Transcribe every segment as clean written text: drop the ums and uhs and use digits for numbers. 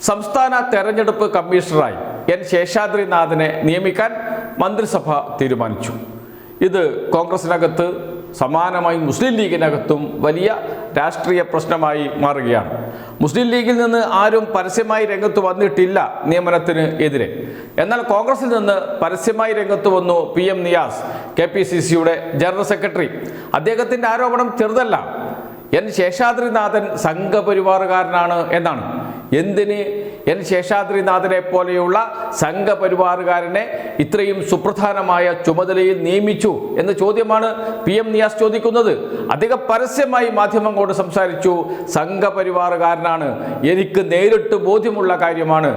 സംസ്ഥാന തെരഞ്ഞെടുപ്പ് കമ്മീഷണറായി എൻ ശേഷാദ്രിനാഥിനെ നിയമിക്കാൻ മന്ത്രിസഭ തീരുമാനിച്ചു. ഇത് കോൺഗ്രസിനകത്ത് സമാനമായി മുസ്ലിം ലീഗിനകത്തും വലിയ രാഷ്ട്രീയ പ്രശ്നമായി മാറുകയാണ്. മുസ്ലിം ലീഗിൽ നിന്ന് ആരും പരസ്യമായി രംഗത്ത് വന്നിട്ടില്ല നിയമനത്തിന് എതിരെ. എന്നാൽ കോൺഗ്രസിൽ നിന്ന് പരസ്യമായി രംഗത്ത് വന്നു PM നിയാസ്, KPCCയുടെ ജനറൽ സെക്രട്ടറി. അദ്ദേഹത്തിൻ്റെ ആരോപണം ചെറുതല്ല. എൻ ശേഷാദ്രിനാഥൻ സംഘപരിവാറുകാരനാണ് എന്നാണ്. എന്തിന് എൻ ശേഷാദ്രിനാഥനെ പോലെയുള്ള സംഘപരിവാറുകാരനെ ഇത്രയും സുപ്രധാനമായ ചുമതലയിൽ നിയമിച്ചു എന്ന ചോദ്യമാണ് PM നിയാസ് ചോദിക്കുന്നത്. അദ്ദേഹം പരസ്യമായി മാധ്യമങ്ങളോട് സംസാരിച്ചു. സംഘപരിവാറുകാരനാണ്, എനിക്ക് നേരിട്ട് ബോധ്യമുള്ള കാര്യമാണ്.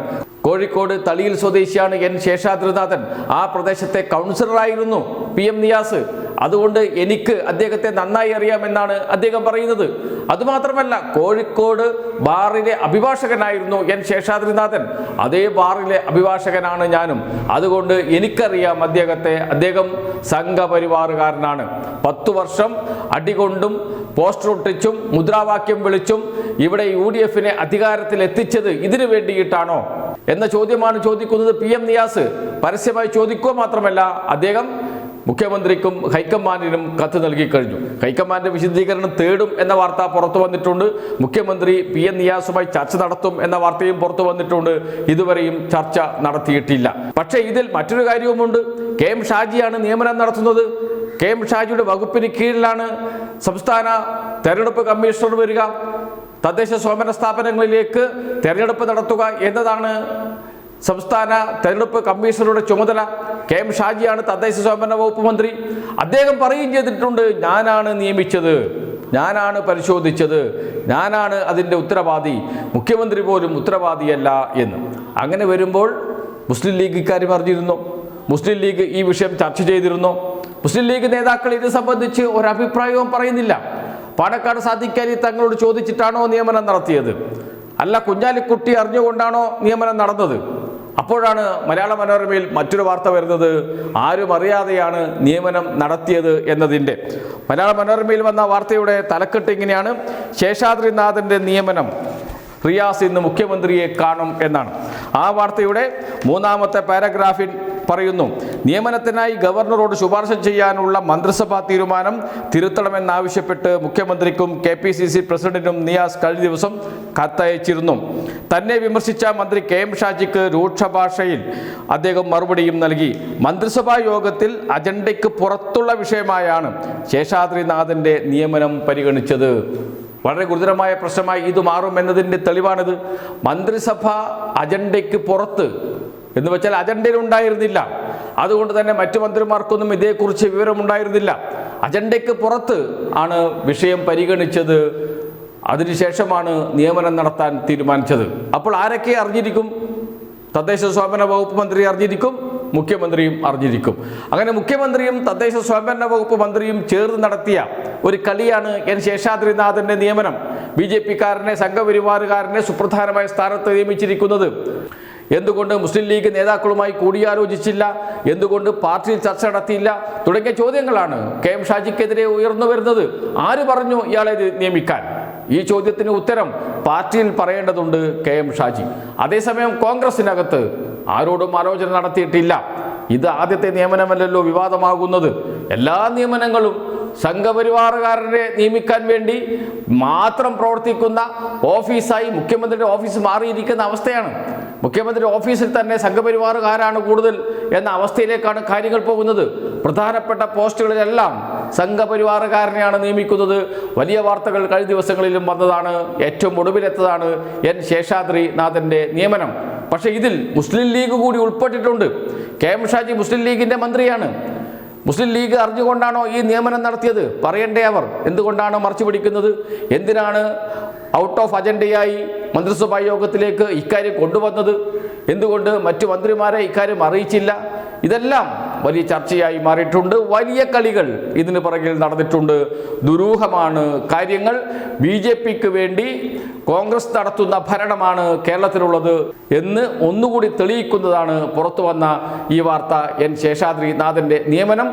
കോഴിക്കോട് തളിയിൽ സ്വദേശിയാണ് എൻ ശേഷാദ്രിനാഥൻ. ആ പ്രദേശത്തെ കൗൺസിലറായിരുന്നു PM നിയാസ്. അതുകൊണ്ട് എനിക്ക് അദ്ദേഹത്തെ നന്നായി അറിയാമെന്നാണ് അദ്ദേഹം പറയുന്നത്. അതുമാത്രമല്ല, കോഴിക്കോട് ബാറിലെ അഭിഭാഷകനായിരുന്നു എൻ ശേഷാദ്രിനാഥൻ. അതേ ബാറിലെ അഭിഭാഷകനാണ് ഞാനും. അതുകൊണ്ട് എനിക്കറിയാം അദ്ദേഹത്തെ. അദ്ദേഹം സംഘപരിവാറുകാരനാണ്. 10 വർഷം അടികൊണ്ടും പോസ്റ്റർ ഒട്ടിച്ചും മുദ്രാവാക്യം വിളിച്ചും ഇവിടെ UDF-നെ അധികാരത്തിൽ എത്തിച്ചത് ഇതിനു വേണ്ടിയിട്ടാണോ എന്ന ചോദ്യമാണ് ചോദിക്കുന്നത് PM നിയാസ്. പരസ്യമായി ചോദിക്കുക മാത്രമല്ല, അദ്ദേഹം മുഖ്യമന്ത്രിക്കും ഹൈക്കമാൻഡിനും കത്ത് നൽകി കഴിഞ്ഞു. ഹൈക്കമാൻഡ് വിശദീകരണം തേടും എന്ന വാർത്ത പുറത്തു വന്നിട്ടുണ്ട്. മുഖ്യമന്ത്രി PM നിയാസുമായി ചർച്ച നടത്തും എന്ന വാർത്തയും പുറത്തു വന്നിട്ടുണ്ട്. ഇതുവരെയും ചർച്ച നടത്തിയിട്ടില്ല. പക്ഷേ ഇതിൽ മറ്റൊരു കാര്യവുമുണ്ട്. KM ഷാജിയാണ് നിയമനം നടത്തുന്നത്. KM ഷാജിയുടെ വകുപ്പിന് കീഴിലാണ് സംസ്ഥാന തെരഞ്ഞെടുപ്പ് കമ്മീഷണർ വരിക. തദ്ദേശ സ്വയംഭരണ സ്ഥാപനങ്ങളിലേക്ക് തെരഞ്ഞെടുപ്പ് നടത്തുക എന്നതാണ് സംസ്ഥാന തെരഞ്ഞെടുപ്പ് കമ്മീഷണറുടെ ചുമതല. KM ഷാജിയാണ് തദ്ദേശ സ്വയംഭരണ വകുപ്പ് മന്ത്രി. അദ്ദേഹം പറയുകയും ചെയ്തിട്ടുണ്ട്, ഞാനാണ് നിയമിച്ചത്, ഞാനാണ് പരിശോധിച്ചത്, ഞാനാണ് അതിൻ്റെ ഉത്തരവാദി, മുഖ്യമന്ത്രി പോലും ഉത്തരവാദിയല്ല എന്ന്. അങ്ങനെ വരുമ്പോൾ മുസ്ലിം ലീഗ് ഇക്കാര്യം അറിഞ്ഞിരുന്നു. മുസ്ലിം ലീഗ് ഈ വിഷയം ചർച്ച ചെയ്തിരുന്നു. മുസ്ലിം ലീഗ് നേതാക്കൾ ഇത് സംബന്ധിച്ച് ഒരഭിപ്രായവും പറയുന്നില്ല. പാണക്കാട് സാദിഖ് അലി തങ്ങളോട് ചോദിച്ചിട്ടാണോ നിയമനം നടത്തിയത്? അല്ല, കുഞ്ഞാലിക്കുട്ടി അറിഞ്ഞുകൊണ്ടാണോ നിയമനം നടന്നത്? അപ്പോഴാണ് മലയാള മനോരമയിൽ മറ്റൊരു വാർത്ത വരുന്നത്, ആരും അറിയാതെയാണ് നിയമനം നടത്തിയത് എന്നതിൻ്റെ. മലയാള മനോരമയിൽ വന്ന വാർത്തയുടെ തലക്കെട്ട് ഇങ്ങനെയാണ്: ശേഷാദ്രിനാഥൻ്റെ നിയമനം, റിയാസ് ഇന്ന് മുഖ്യമന്ത്രിയെ കാണും എന്നാണ്. ആ വാർത്തയുടെ 3-ാമത്തെ പാരഗ്രാഫിൽ പറയുന്നു, നിയമനത്തിനായി ഗവർണറോട് ശുപാർശ ചെയ്യാനുള്ള മന്ത്രിസഭാ തീരുമാനം തിരുത്തണമെന്നാവശ്യപ്പെട്ട് മുഖ്യമന്ത്രിക്കും KPCC പ്രസിഡന്റിനും നിയാസ് കഴിഞ്ഞ ദിവസം കത്തയച്ചിരുന്നു. തന്നെ വിമർശിച്ച മന്ത്രി KM ഷാജിക്ക് രൂക്ഷ ഭാഷയിൽ അദ്ദേഹം മറുപടിയും നൽകി. മന്ത്രിസഭാ യോഗത്തിൽ അജണ്ടയ്ക്ക് പുറത്തുള്ള വിഷയമായാണ് ശേഷാദ്രിനാഥന്റെ നിയമനം പരിഗണിച്ചത്. വളരെ ഗുരുതരമായ പ്രശ്നമായി ഇത് മാറുമെന്നതിൻ്റെ തെളിവാണിത്. മന്ത്രിസഭ അജണ്ടയ്ക്ക് പുറത്ത് എന്ന് വെച്ചാൽ അജണ്ടയിൽ ഉണ്ടായിരുന്നില്ല. അതുകൊണ്ട് തന്നെ മറ്റു മന്ത്രിമാർക്കൊന്നും ഇതേക്കുറിച്ച് വിവരമുണ്ടായിരുന്നില്ല. അജണ്ടയ്ക്ക് പുറത്ത് ആണ് വിഷയം പരിഗണിച്ചത്. അതിനുശേഷമാണ് നിയമനം നടത്താൻ തീരുമാനിച്ചത്. അപ്പോൾ ആരൊക്കെ അറിഞ്ഞിരിക്കും? തദ്ദേശ സ്വയംഭരണ വകുപ്പ് മന്ത്രി അറിഞ്ഞിരിക്കും, മുഖ്യമന്ത്രിയും അറിഞ്ഞിരിക്കും. അങ്ങനെ മുഖ്യമന്ത്രിയും തദ്ദേശ സ്വയംഭരണ വകുപ്പ് മന്ത്രിയും ചേർന്ന് നടത്തിയ ഒരു കളിയാണ് എൻ ശേഷാദ്രിനാഥന്റെ നിയമനം. BJP-കാരനെ, സംഘപരിവാറുകാരനെ സുപ്രധാനമായ സ്ഥാനത്ത് നിയമിച്ചിരിക്കുന്നത്. എന്തുകൊണ്ട് മുസ്ലിം ലീഗ് നേതാക്കളുമായി കൂടിയാലോചിച്ചില്ല? എന്തുകൊണ്ട് പാർട്ടിയിൽ ചർച്ച നടത്തിയില്ല? തുടങ്ങിയ ചോദ്യങ്ങളാണ് KM ഷാജിക്കെതിരെ ഉയർന്നു വരുന്നത്. ആര് പറഞ്ഞു ഇയാളെ നിയമിക്കാൻ? ഈ ചോദ്യത്തിന് ഉത്തരം പാർട്ടിയിൽ പറയേണ്ടതുണ്ട് KM ഷാജി. അതേസമയം കോൺഗ്രസിനകത്ത് ആരോടും ആലോചന നടത്തിയിട്ടില്ല. ഇത് ആദ്യത്തെ നിയമനമല്ലല്ലോ വിവാദമാകുന്നത്. എല്ലാ നിയമനങ്ങളും സംഘപരിവാറുകാരനെ നിയമിക്കാൻ വേണ്ടി മാത്രം പ്രവർത്തിക്കുന്ന ഓഫീസായി മുഖ്യമന്ത്രിയുടെ ഓഫീസ് മാറിയിരിക്കുന്ന അവസ്ഥയാണ്. മുഖ്യമന്ത്രി ഓഫീസിൽ തന്നെ സംഘപരിവാറുകാരാണ് കൂടുതൽ എന്ന അവസ്ഥയിലേക്കാണ് കാര്യങ്ങൾ പോകുന്നത്. പ്രധാനപ്പെട്ട പോസ്റ്റുകളിലെല്ലാം സംഘപരിവാറുകാരനെയാണ് നിയമിക്കുന്നത്. വലിയ വാർത്തകൾ കഴിഞ്ഞ ദിവസങ്ങളിലും വന്നതാണ്. ഏറ്റവും ഒടുവിലെത്തതാണ് എൻ ശേഷാദ്രിനാഥന്റെ നിയമനം. പക്ഷേ ഇതിൽ മുസ്ലിം ലീഗ് കൂടി ഉൾപ്പെട്ടിട്ടുണ്ട്. KM ഷാജി മുസ്ലിം ലീഗിന്റെ മന്ത്രിയാണ്. മുസ്ലിം ലീഗ് അറിഞ്ഞുകൊണ്ടാണോ ഈ നിയമനം നടത്തിയത്? പറയണ്ടേ അവർ? എന്തുകൊണ്ടാണ് മറച്ചു പിടിക്കുന്നത്? എന്തിനാണ് ഔട്ട് ഓഫ് അജണ്ടയായി മന്ത്രിസഭാ യോഗത്തിലേക്ക് ഇക്കാര്യം കൊണ്ടുവന്നത്? എന്തുകൊണ്ട് മറ്റു മന്ത്രിമാരെ ഇക്കാര്യം അറിയിച്ചില്ല? ഇതെല്ലാം വലിയ ചർച്ചയായി മാറിയിട്ടുണ്ട്. വലിയ കളികൾ ഇതിന് പുറകിൽ നടന്നിട്ടുണ്ട്. ദുരൂഹമാണ് കാര്യങ്ങൾ. BJP-ക്ക് വേണ്ടി കോൺഗ്രസ് നടത്തുന്ന ഭരണമാണ് കേരളത്തിലുള്ളത് എന്ന് ഒന്നുകൂടി തെളിയിക്കുന്നതാണ് പുറത്തു വന്ന ഈ വാർത്ത. എൻ ശേഷാദ്രിനാഥന്റെ നിയമനം.